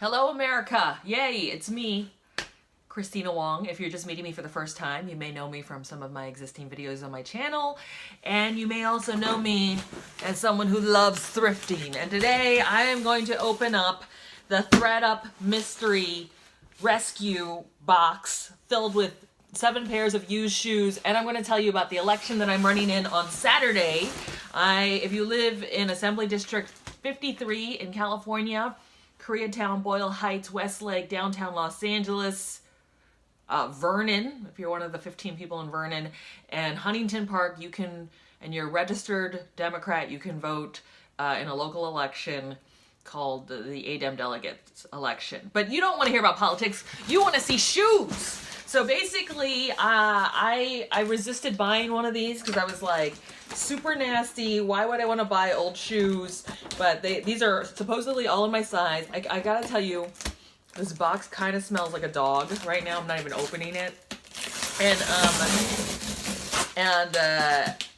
Hello, America. Yay, it's me, Kristina Wong. If you're just meeting me for the first time, you may know me from some of my existing videos on my channel, and you may also know me as someone who loves thrifting. And today I am going to open up the THRED mystery rescue box filled with 7 pairs of used shoes, and I'm going to tell you about the election that I'm running in on Saturday. If you live in Assembly District 53 in California, Koreatown, Boyle Heights, Westlake, downtown Los Angeles, Vernon, if you're one of the 15 people in Vernon, and Huntington Park, you can, and you're a registered Democrat, you can vote in a local election called the ADEM delegates election. But you don't want to hear about politics, you want to see shoes. So basically, I resisted buying one of these because I was like, super nasty, why would I want to buy old shoes? But these are supposedly all in my size. I gotta tell you, this box kind of smells like a dog. Right now, I'm not even opening it. And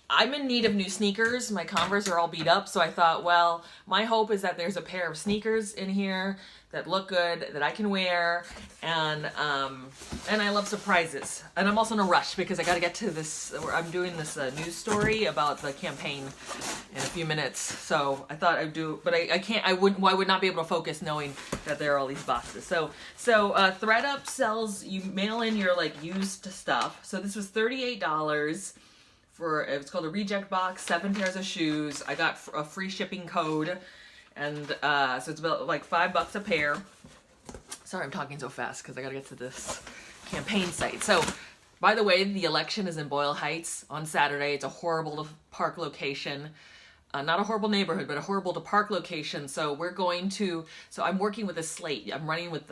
I'm in need of new sneakers. My Converse are all beat up, so I thought, well, my hope is that there's a pair of sneakers in here that look good, that I can wear, and I love surprises. And I'm also in a rush because I got to get to this. I'm doing this news story about the campaign in a few minutes, so I thought I'd do, but I can't. I would not be able to focus knowing that there are all these boxes. So ThredUp sells. You mail in your like used stuff. So this was $38. It's called a reject box, 7 pairs of shoes. I got a free shipping code, and so it's about like $5 a pair. Sorry, I'm talking so fast because I gotta get to this campaign site. So, by the way, the election is in Boyle Heights on Saturday. It's a horrible to park location. Not a horrible neighborhood, but a horrible to park location. So I'm working with a slate. I'm running with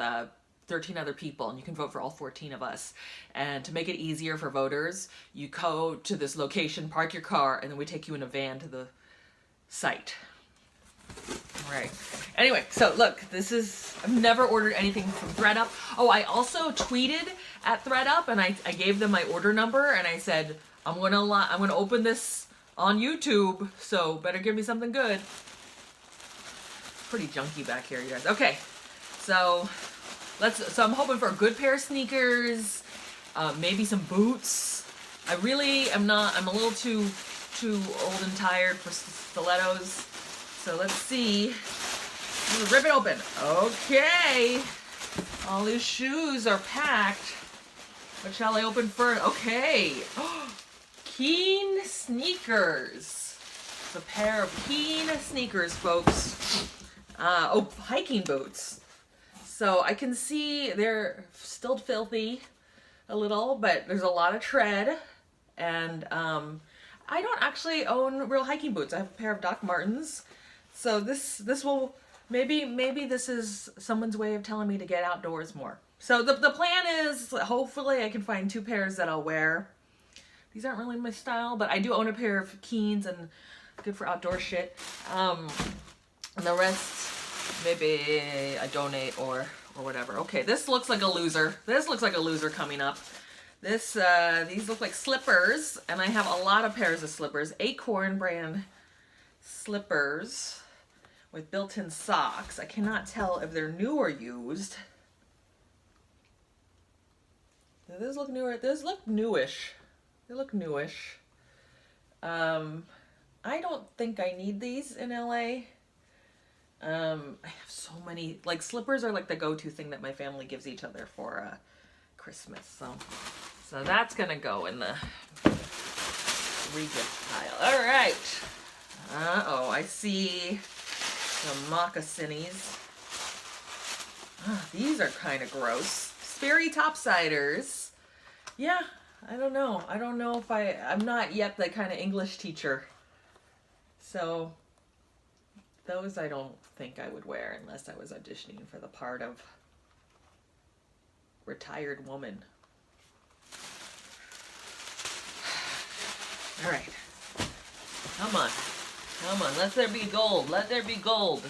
13 other people, and you can vote for all 14 of us. And to make it easier for voters, you go to this location, park your car, and then we take you in a van to the site. All right. Anyway, so look, I've never ordered anything from ThredUp. Oh, I also tweeted at ThredUp, and I gave them my order number, and I said, I'm gonna open this on YouTube, so better give me something good. Pretty junky back here, you guys. Okay, so I'm hoping for a good pair of sneakers, maybe some boots. I really am not, I'm a little too old and tired for stilettos. So let's see. Rip it open. Okay. All these shoes are packed. What shall I open first? Okay. Keen sneakers. It's a pair of Keen sneakers, folks. Hiking boots. So I can see they're still filthy a little, but there's a lot of tread. And I don't actually own real hiking boots. I have a pair of Doc Martens. So this will, maybe this is someone's way of telling me to get outdoors more. So the plan is, hopefully I can find 2 pairs that I'll wear. These aren't really my style, but I do own a pair of Keens and good for outdoor shit. And the rest, maybe I donate or whatever. Okay, this looks like a loser. This looks like a loser coming up. These look like slippers, and I have a lot of pairs of slippers. Acorn brand slippers with built-in socks. I cannot tell if they're new or used. These look newer. These look newish. They look newish. I don't think I need these in LA. I have so many, like, slippers are like the go-to thing that my family gives each other for Christmas. So that's gonna go in the re-gift pile. All right. Uh-oh, I see some moccasinis. These are kind of gross. Sperry topsiders. Yeah, I don't know. I don't know if I'm not yet the kind of English teacher. So those I don't think I would wear unless I was auditioning for the part of retired woman. All right. Come on. Come on. Let there be gold. Let there be gold.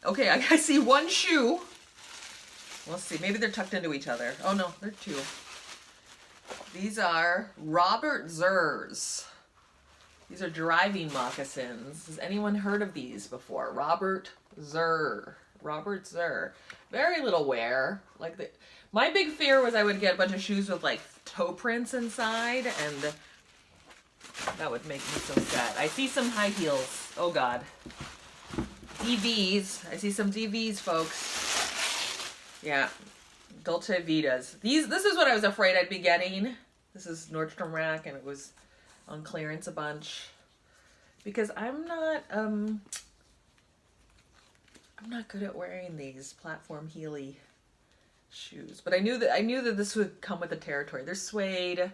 Okay, I see one shoe. Let's see. Maybe they're tucked into each other. Oh, no. They're 2. These are Robert Zur's. These are driving moccasins. Has anyone heard of these before? Robert Zur. Robert Zur. Very little wear. Like my big fear was I would get a bunch of shoes with like toe prints inside, and that would make me so sad. I see some high heels. Oh God. DVs. I see some DVs, folks. Yeah. Dolce Vitas. This is what I was afraid I'd be getting. This is Nordstrom Rack, and it was on clearance a bunch. Because I'm not good at wearing these platform heely shoes. But I knew that this would come with the territory. They're suede.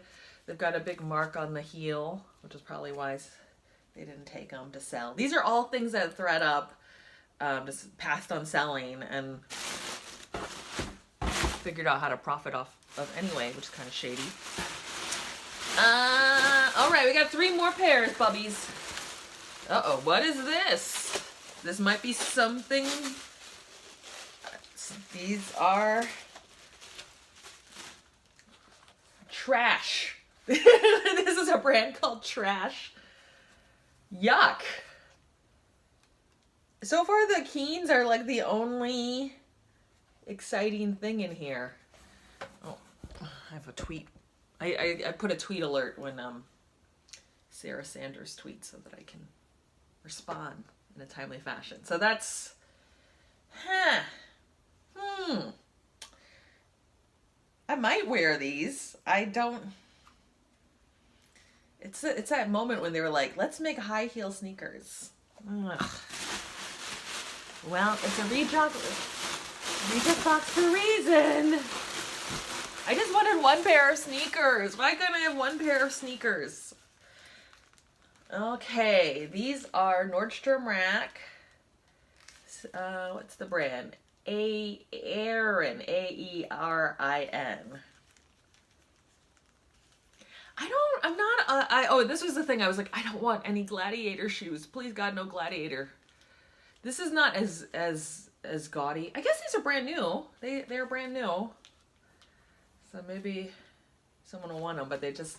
They've got a big mark on the heel, which is probably why they didn't take them to sell. These are all things that THRED up just passed on selling and figured out how to profit off of anyway, which is kind of shady. All right, we got 3 more pairs, bubbies. Uh-oh, what is this? This might be something. These are Trash. This is a brand called Trash. Yuck. So far, the Keens are like the only exciting thing in here. Oh, I have a tweet. I put a tweet alert when Sarah Sanders tweets so that I can respond in a timely fashion. So that's, I might wear these. I don't. It's that moment when they were like, let's make high heel sneakers. Ugh. Well, it's a reject box for a reason. I just wanted 1 pair of sneakers. Why couldn't I have 1 pair of sneakers? Okay, these are Nordstrom Rack. What's the brand? Aerin, A-E-R-I-N. This was the thing. I was like, I don't want any gladiator shoes. Please God, no gladiator. This is not as gaudy. I guess these are brand new. They're brand new. So maybe someone will want them, but they just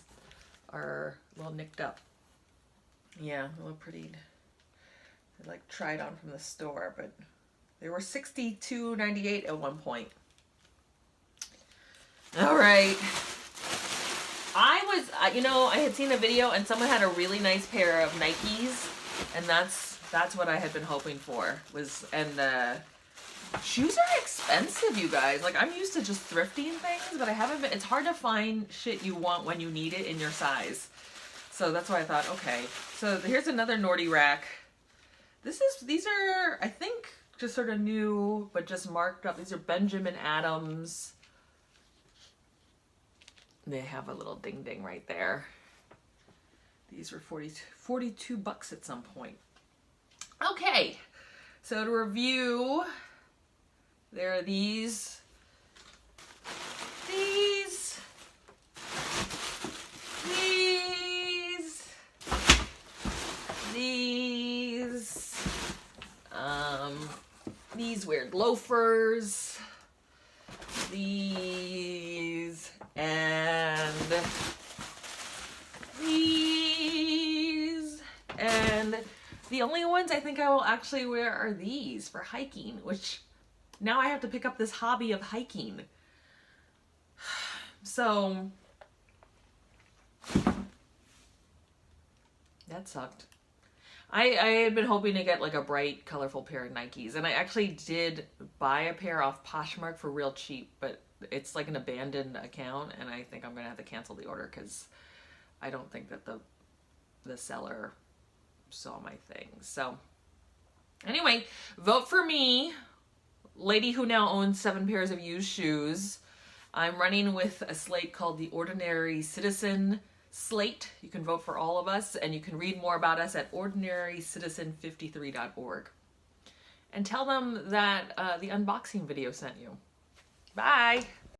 are a little nicked up. Yeah, they look pretty. They like tried on from the store, but they were $62.98 at one point. All right. I had seen a video and someone had a really nice pair of Nikes, and that's what I had been hoping for. Shoes are expensive, you guys. Like, I'm used to just thrifting things, but it's hard to find shit you want when you need it in your size. So that's why I thought, okay. So here's another Nordy Rack. These are, I think, just sort of new, but just marked up. These are Benjamin Adams. They have a little ding ding right there. These were $42 at some point. Okay, so to review, there are these, these weird loafers, these, and these, and the only ones I think I will actually wear are these for hiking, which now I have to pick up this hobby of hiking. So that sucked. I had been hoping to get like a bright, colorful pair of Nikes, and I actually did buy a pair off Poshmark for real cheap, but it's like an abandoned account, and I think I'm gonna have to cancel the order because I don't think that the seller saw my thing. So anyway, vote for me, lady who now owns 7 pairs of used shoes. I'm running with a slate called the Ordinary Citizen Slate. You can vote for all of us, and you can read more about us at ordinarycitizen53.org. And tell them that the unboxing video sent you. Bye!